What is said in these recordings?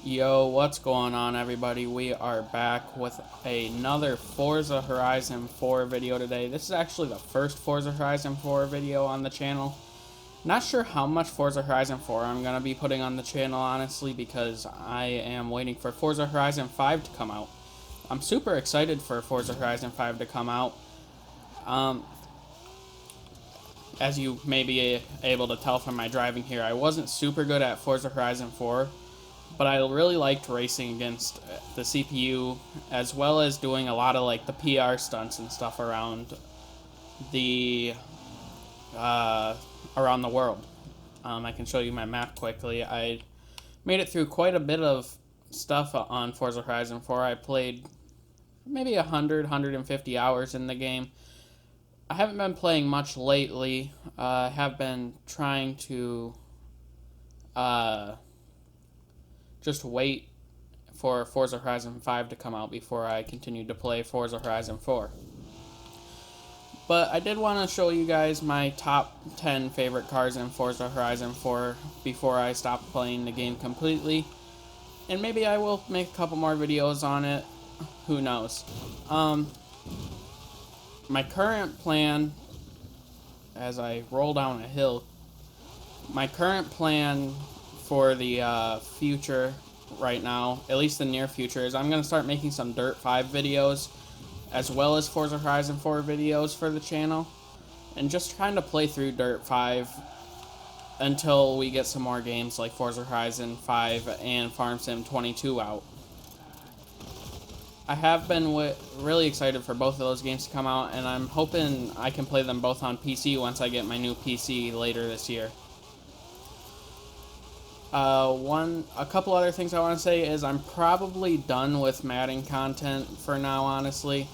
Yo, what's going on, everybody? We are back with another Forza Horizon 4 video today. This is actually the first Forza Horizon 4 video on the channel. Not sure how much Forza Horizon 4 I'm going to be putting on the channel, honestly, because I am waiting for Forza Horizon 5 to come out. I'm super excited for Forza Horizon 5 to come out. As you may be able to tell from my driving here, I wasn't super good at Forza Horizon 4. But I really liked racing against the CPU, as well as doing a lot of like the PR stunts and stuff around the world. I can show you my map quickly. I made it through quite a bit of stuff on Forza Horizon 4. I played maybe 150 hours in the game. I haven't been playing much lately. I have been trying to just wait for Forza Horizon 5 to come out before I continue to play Forza Horizon 4. But I did want to show you guys my top 10 favorite cars in Forza Horizon 4 before I stop playing the game completely. And maybe I will make a couple more videos on it. Who knows? My current plan, as I roll down a hill, my current plan for the future right now, at least the near future, is I'm going to start making some Dirt 5 videos as well as Forza Horizon 4 videos for the channel, and just trying to play through Dirt 5 until we get some more games like Forza Horizon 5 and Farm Sim 22 out. I have been really excited for both of those games to come out, and I'm hoping I can play them both on PC once I get my new PC later this year. A couple other things I want to say is I'm probably done with Madden content for now, honestly.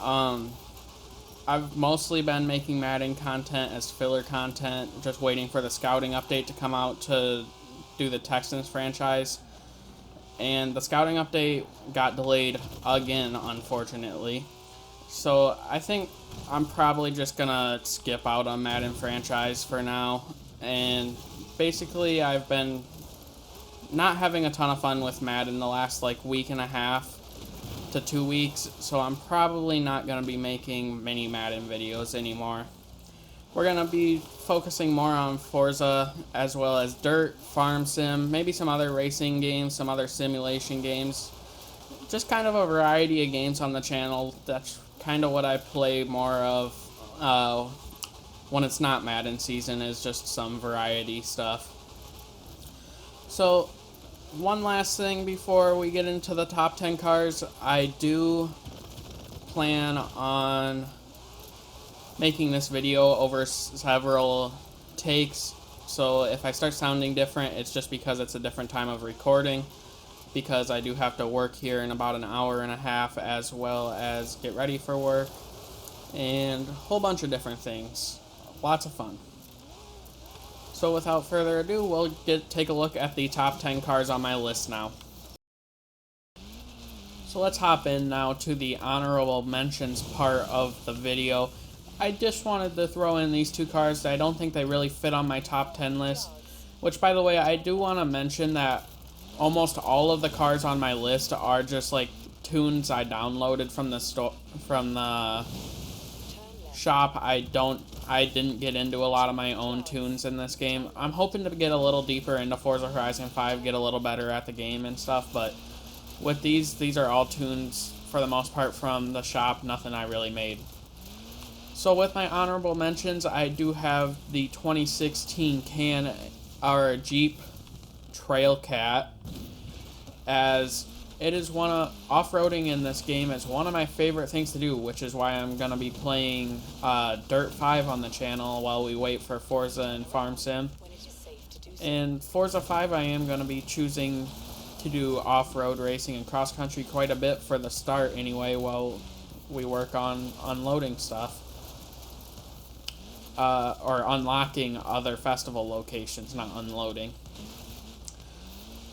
I've mostly been making Madden content as filler content, just waiting for the scouting update to come out to do the Texans franchise. And the scouting update got delayed again, unfortunately. So I think I'm probably just gonna skip out on Madden franchise for now. And basically, I've been not having a ton of fun with Madden the last like week and a half to 2 weeks, so I'm probably not going to be making many Madden videos anymore. We're going to be focusing more on Forza, as well as Dirt, Farm Sim, maybe some other racing games, some other simulation games. Just kind of a variety of games on the channel. That's kind of what I play more of when it's not Madden season, is just some variety stuff. So, one last thing before we get into the top 10 cars, I do plan on making this video over several takes. So if I start sounding different, it's just because it's a different time of recording, because I do have to work here in about an hour and a half, as well as get ready for work, and a whole bunch of different things. Lots of fun. So without further ado, we'll take a look at the top 10 cars on my list now. So let's hop in now to the honorable mentions part of the video. I just wanted to throw in these two cars that I don't think they really fit on my top 10 list. Which, by the way, I do want to mention that almost all of the cars on my list are just like tunes I downloaded from the shop. I didn't get into a lot of my own tunes in this game. I'm hoping to get a little deeper into Forza Horizon 5, get a little better at the game and stuff, but with these are all tunes for the most part from the shop, nothing I really made. So with my honorable mentions, I do have the 2016 Jeep Trailcat, as it is off-roading in this game is one of my favorite things to do, which is why I'm going to be playing Dirt 5 on the channel while we wait for Forza and Farm Sim. In Forza 5, I am going to be choosing to do off-road racing and cross-country quite a bit for the start anyway, while we work on unloading stuff. Or unlocking other festival locations, not unloading.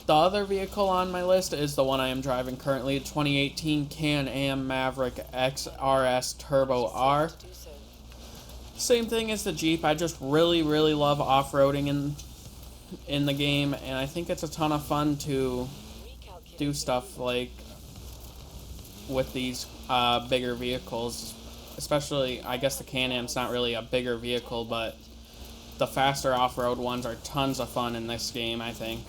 The other vehicle on my list is the one I am driving currently, 2018 Can-Am Maverick XRS Turbo R. Same thing as the Jeep, I just really love off-roading in the game, and I think it's a ton of fun to do stuff like with these bigger vehicles, especially, I guess the Can-Am's not really a bigger vehicle, but the faster off-road ones are tons of fun in this game, I think.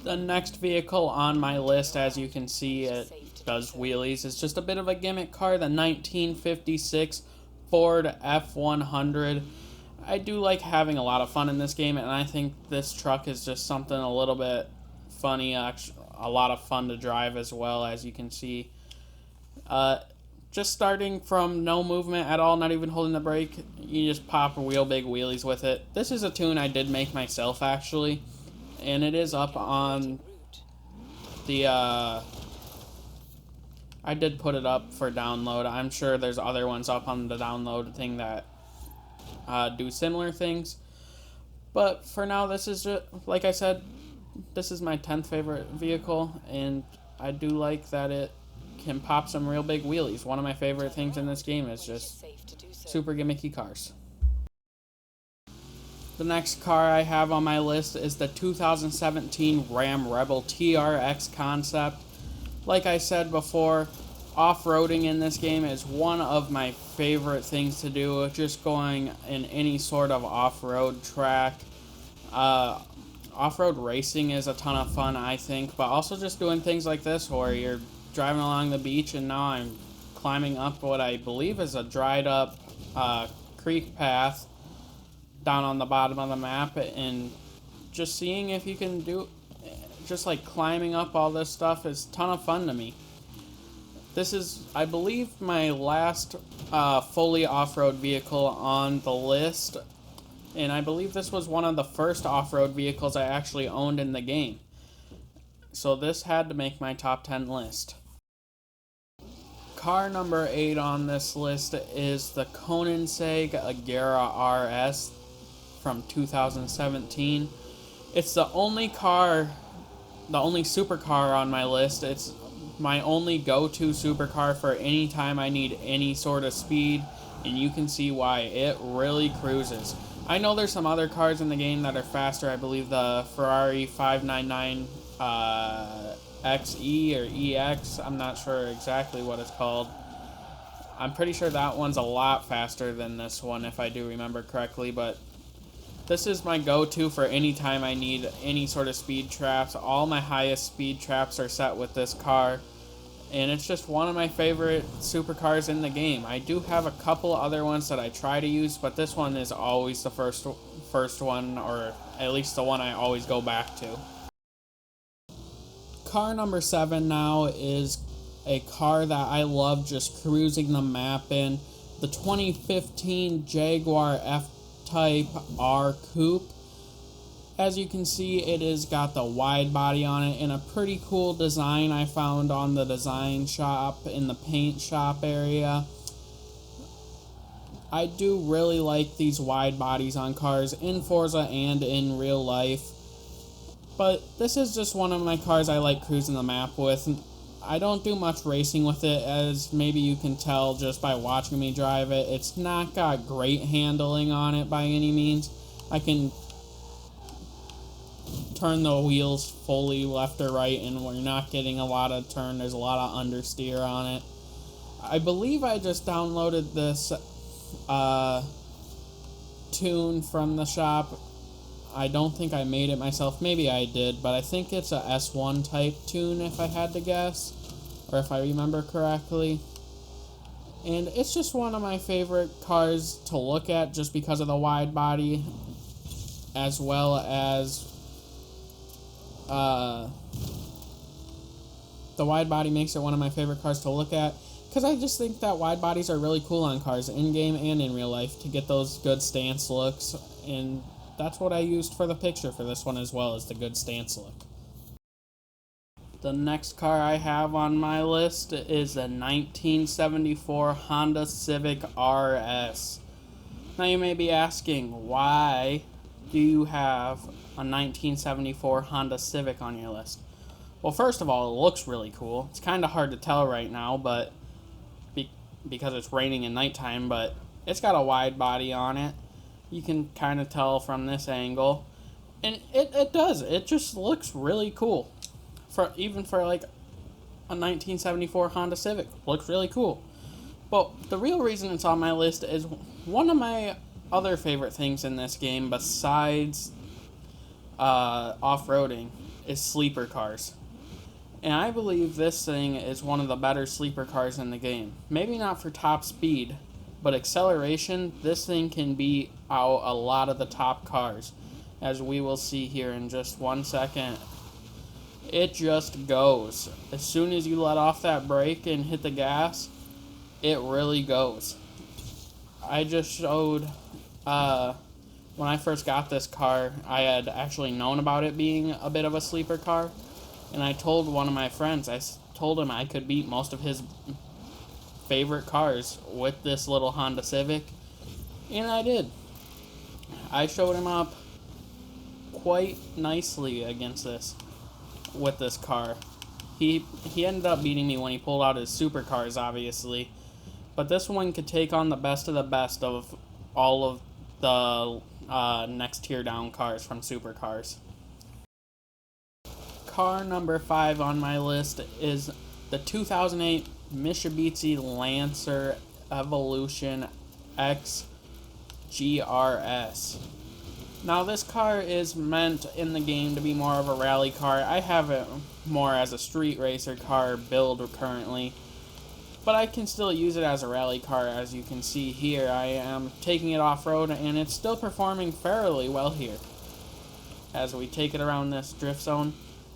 The next vehicle on my list, as you can see, it does wheelies. It's just a bit of a gimmick car, the 1956 Ford F100. I do like having a lot of fun in this game, and I think this truck is just something a little bit funny, a lot of fun to drive as well, as you can see. Just starting from no movement at all, not even holding the brake, you just pop real big wheelies with it. This is a tune I did make myself, actually, and it is up on the, I did put it up for download. I'm sure there's other ones up on the download thing that do similar things. But for now, this is just, like I said, this is my 10th favorite vehicle, and I do like that it can pop some real big wheelies. One of my favorite things in this game is just super gimmicky cars. The next car I have on my list is the 2017 Ram Rebel TRX concept. Like I said before, off-roading in this game is one of my favorite things to do. Just going in any sort of off-road track. Off-road racing is a ton of fun, I think, but also just doing things like this where you're driving along the beach and now I'm climbing up what I believe is a dried up creek path down on the bottom of the map, and just seeing if you can do, just like climbing up all this stuff is a ton of fun to me. This is, I believe, my last fully off-road vehicle on the list, and I believe this was one of the first off-road vehicles I actually owned in the game. So this had to make my top 10 list. Car number 8 on this list is the Koenigsegg Agera RS from 2017. It's the only car, the only supercar on my list. It's my only go-to supercar for any time I need any sort of speed, and you can see why. It really cruises. I know there's some other cars in the game that are faster. I believe the Ferrari 599 XE or EX, I'm not sure exactly what it's called. I'm pretty sure that one's a lot faster than this one, if I do remember correctly, but this is my go-to for any time I need any sort of speed traps. All my highest speed traps are set with this car, and it's just one of my favorite supercars in the game. I do have a couple other ones that I try to use, but this one is always the first one, or at least the one I always go back to. Car number 7 now is a car that I love just cruising the map in. The 2015 Jaguar FType R Coupe. As you can see, it has got the wide body on it and a pretty cool design I found on the design shop in the paint shop area. I do really like these wide bodies on cars in Forza and in real life. But this is just one of my cars I like cruising the map with. I don't do much racing with it, as maybe you can tell just by watching me drive it. It's not got great handling on it by any means. I can turn the wheels fully left or right, and we're not getting a lot of turn. There's a lot of understeer on it. I believe I just downloaded this tune from the shop. I don't think I made it myself. Maybe I did, but I think it's a S1 type tune if I had to guess, or if I remember correctly. And it's just one of my favorite cars to look at just because of the wide body, as well as the wide body makes it one of my favorite cars to look at, because I just think that wide bodies are really cool on cars in-game and in real life to get those good stance looks, and that's what I used for the picture for this one as well, as the good stance look. The next car I have on my list is a 1974 Honda Civic RS. Now you may be asking, why do you have a 1974 Honda Civic on your list? Well, first of all, it looks really cool. It's kind of hard to tell right now, but because it's raining at nighttime, but it's got a wide body on it. You can kind of tell from this angle. And it does. It just looks really cool. Even for like a 1974 Honda Civic. Looks really cool. But the real reason it's on my list is one of my other favorite things in this game besides off-roading is sleeper cars. And I believe this thing is one of the better sleeper cars in the game. Maybe not for top speed, but acceleration, this thing can beat out a lot of the top cars. As we will see here in just 1 second. It just goes. As soon as you let off that brake and hit the gas, it really goes. I just showed, when I first got this car, I had actually known about it being a bit of a sleeper car. And I told one of my friends, I told him I could beat most of his favorite cars with this little Honda Civic. And I did. I showed him up quite nicely against this, with this car. He ended up beating me when he pulled out his supercars, obviously. But this one could take on the best of all of the next tier down cars from supercars. Car number 5 on my list is the 2008 Mitsubishi Lancer Evolution X GRS. Now this car is meant in the game to be more of a rally car. I have it more as a street racer car build currently, but I can still use it as a rally car. As you can see here, I am taking it off-road and it's still performing fairly well here as we take it around this drift zone.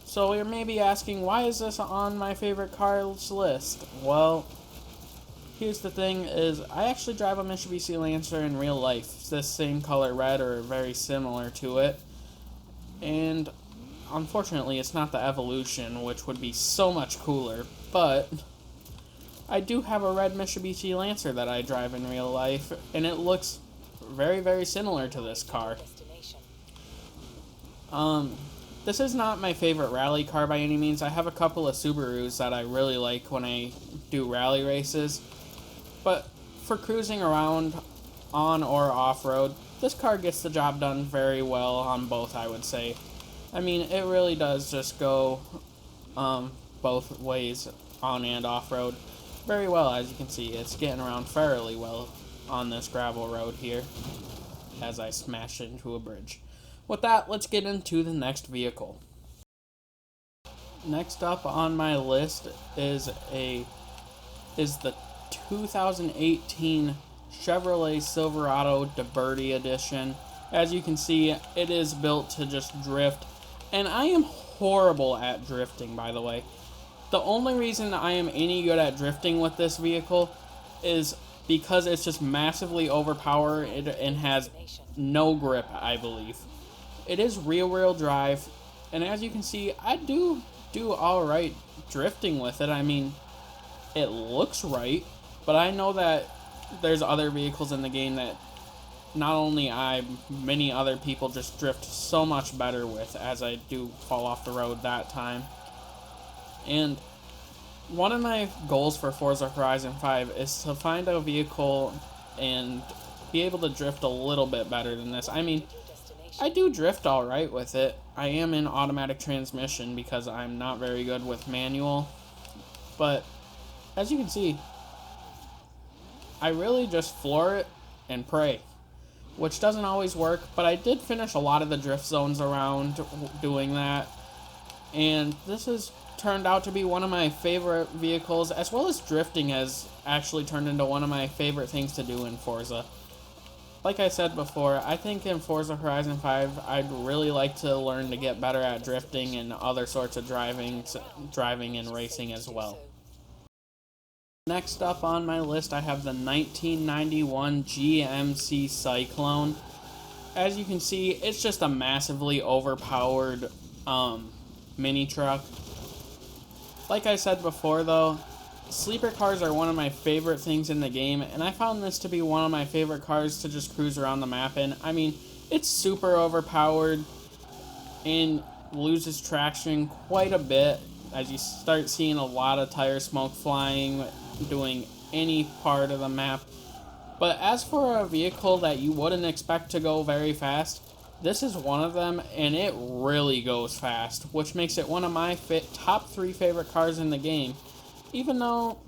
So you're maybe asking, why is this on my favorite cars list? Well, here's the thing is, I actually drive a Mitsubishi Lancer in real life. It's this same color red or very similar to it. And unfortunately, it's not the Evolution, which would be so much cooler. But I do have a red Mitsubishi Lancer that I drive in real life, and it looks very, very similar to this car. This is not my favorite rally car by any means. I have a couple of Subarus that I really like when I do rally races. But for cruising around on or off-road, this car gets the job done very well on both, I would say. I mean, it really does just go both ways, on and off-road, very well. As you can see, it's getting around fairly well on this gravel road here as I smash into a bridge. With that, let's get into the next vehicle. Next up on my list is the 2018 Chevrolet Silverado DeBerti Edition. As you can see, it is built to just drift, and I am horrible at drifting, by the way. The only reason I am any good at drifting with this vehicle is because it's just massively overpowered and has no grip, I believe. It is rear-wheel drive, and as you can see, I do alright drifting with it. I mean, it looks right, but I know that there's other vehicles in the game that not only many other people just drift so much better with, as I do fall off the road that time. And one of my goals for Forza Horizon 5 is to find a vehicle and be able to drift a little bit better than this. I mean, I do drift alright with it. I am in automatic transmission because I'm not very good with manual. But as you can see, I really just floor it and pray, which doesn't always work, but I did finish a lot of the drift zones around doing that. And this has turned out to be one of my favorite vehicles, as well as drifting has actually turned into one of my favorite things to do in Forza. Like I said before, I think in Forza Horizon 5, I'd really like to learn to get better at drifting and other sorts of driving and racing as well. Next up on my list, I have the 1991 GMC Cyclone. As you can see, it's just a massively overpowered mini truck. Like I said before though, sleeper cars are one of my favorite things in the game, and I found this to be one of my favorite cars to just cruise around the map in. I mean, it's super overpowered and loses traction quite a bit as you start seeing a lot of tire smoke flying, doing any part of the map. But as for a vehicle that you wouldn't expect to go very fast, This is one of them, and it really goes fast, which makes it one of my top 3 favorite cars in the game. Even though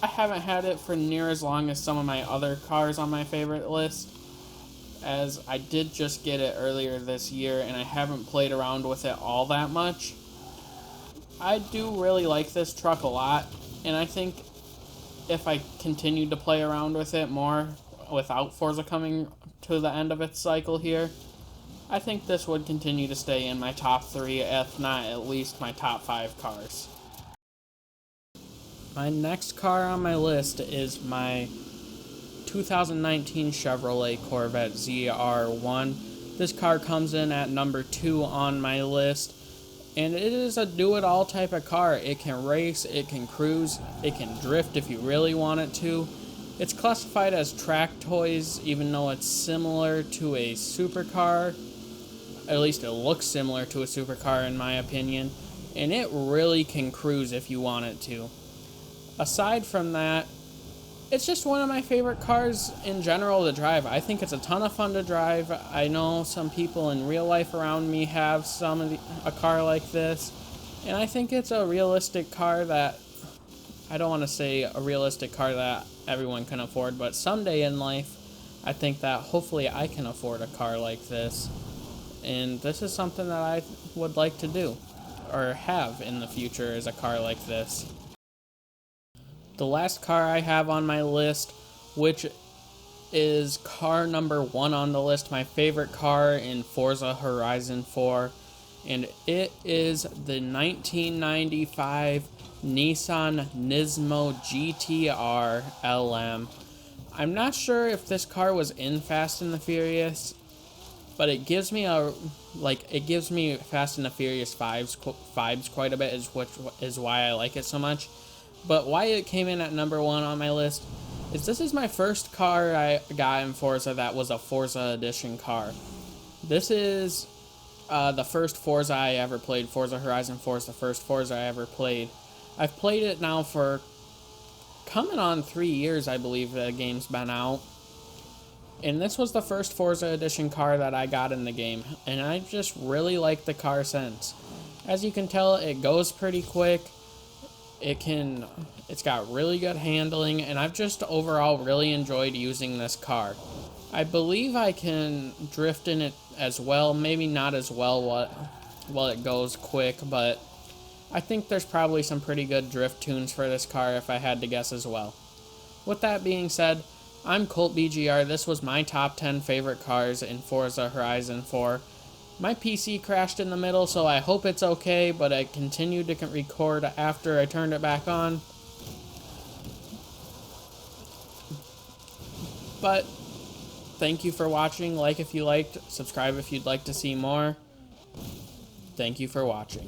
I haven't had it for near as long as some of my other cars on my favorite list, as I did just get it earlier this year and I haven't played around with it all that much. I do really like this truck a lot, and I think if I continued to play around with it more without Forza coming to the end of its cycle here, I think this would continue to stay in my top 3, if not at least my top 5 cars. My next car on my list is my 2019 Chevrolet Corvette ZR1. This car comes in at number 2 on my list, and it is a do-it-all type of car. It can race, it can cruise, it can drift if you really want it to. It's classified as track toys, even though it's similar to a supercar. At least it looks similar to a supercar in my opinion, and it really can cruise if you want it to. Aside from that, it's just one of my favorite cars in general to drive. I think it's a ton of fun to drive. I know some people in real life around me have a car like this, and I think it's a realistic car that, I don't want to say a realistic car that everyone can afford, but someday in life, I think that hopefully I can afford a car like this. And this is something that I would like to do, or have in the future, is a car like this. The last car I have on my list, which is car number 1 on the list, my favorite car in Forza Horizon 4, and it is the 1995 Nissan GTR LM. I'm not sure if this car was in Fast and the Furious, but it gives me Fast and the Furious vibes quite a bit, which is why I like it so much. But why it came in at number 1 on my list is this is my first car I got in Forza that was a Forza Edition car. This is the first Forza I ever played. Forza Horizon 4 is the first Forza I ever played. I've played it now for coming on 3 years, I believe the game's been out. And this was the first Forza Edition car that I got in the game, and I just really like the car since. As you can tell, it goes pretty quick. It's got really good handling, and I've just overall really enjoyed using this car. I believe I can drift in it as well, maybe not as well while it goes quick, but I think there's probably some pretty good drift tunes for this car if I had to guess as well. With that being said, I'm Colt BGR. This was my top 10 favorite cars in Forza Horizon 4. My PC crashed in the middle, so I hope it's okay, but I continued to record after I turned it back on. But thank you for watching. Like if you liked, subscribe if you'd like to see more. Thank you for watching.